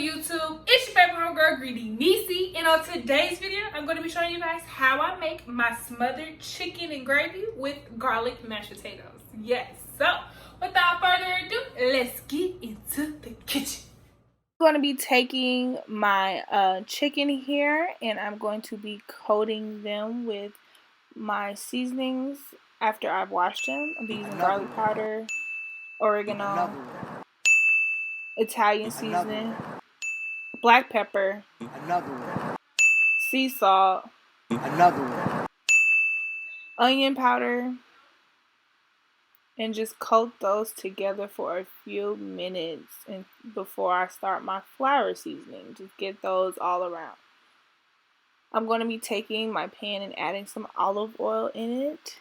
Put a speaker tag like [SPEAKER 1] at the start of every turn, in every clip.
[SPEAKER 1] YouTube? It's your favorite homegirl, Greedy Niecy, and on today's video, I'm going to be showing you guys how I make my smothered chicken and gravy with garlic mashed potatoes. Yes, so without further ado, let's get into the kitchen. I'm going to be taking my chicken here, and I'm going to be coating them with my seasonings after I've washed them. I'll be using garlic powder, oregano, Italian seasoning, black pepper, sea salt, onion powder, and just coat those together for a few minutes and before I start my flour seasoning. Just get those all around. I'm going to be taking my pan and adding some olive oil in it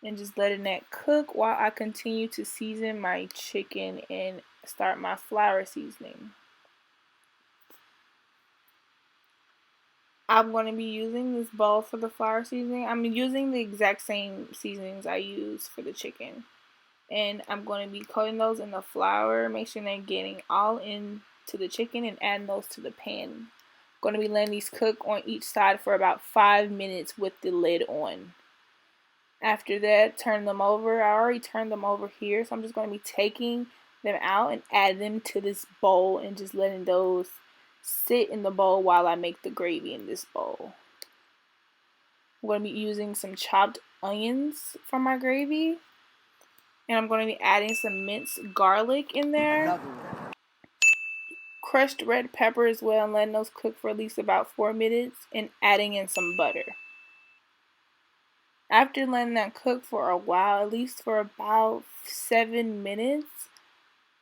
[SPEAKER 1] and just letting that cook while I continue to season my chicken and start my flour seasoning. I'm going to be using this bowl for the flour seasoning. I'm using the exact same seasonings I use for the chicken. And I'm going to be coating those in the flour. Make sure they're getting all into the chicken and adding those to the pan. I'm going to be letting these cook on each side for about 5 minutes with the lid on. After that, turn them over. I already turned them over here, so I'm just going to be taking them out and add them to this bowl and just letting those sit in the bowl while I make the gravy in this bowl. I'm going to be using some chopped onions for my gravy, and I'm going to be adding some minced garlic in there, crushed red pepper as well, and letting those cook for at least about 4 minutes, and adding in some butter. After letting that cook for a while, at least for about 7 minutes,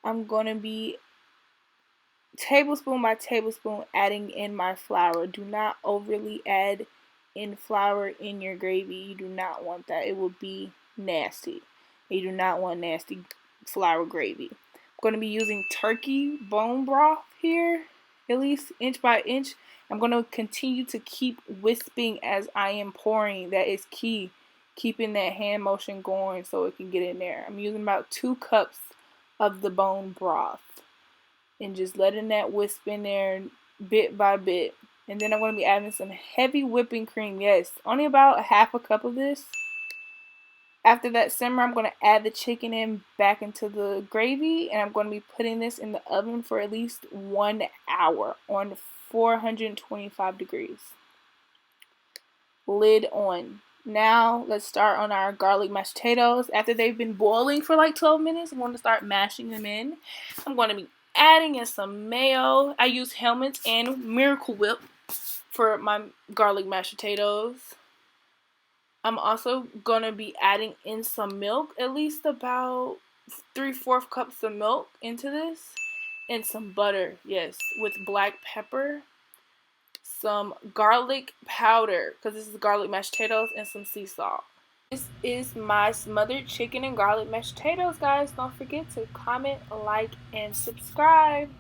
[SPEAKER 1] I'm going to be tablespoon by tablespoon adding in my flour. Do not overly add in flour in your gravy. You do not want that. It will be nasty. You do not want nasty flour gravy. I'm going to be using turkey bone broth here, at least inch by inch. I'm going to continue to keep whisping as I am pouring. That is key. Keeping that hand motion going so it can get in there. I'm using about 2 cups of the bone broth and just letting that wisp in there bit by bit. And then I'm going to be adding some heavy whipping cream. Yes, only about half a cup of this. After that simmer, I'm going to add the chicken in back into the gravy, and I'm going to be putting this in the oven for at least 1 hour on 425 degrees. Lid on. Now, let's start on our garlic mashed potatoes. After they've been boiling for like 12 minutes, I'm going to start mashing them in. I'm going to be adding in some mayo. I use Hellmann's and Miracle Whip for my garlic mashed potatoes. I'm also going to be adding in some milk, at least about 3/4 cups of milk into this. And some butter, yes, with black pepper. Some garlic powder, because this is garlic mashed potatoes, and some sea salt. This is my smothered chicken and garlic mashed potatoes, guys. Don't forget to comment, like, and subscribe.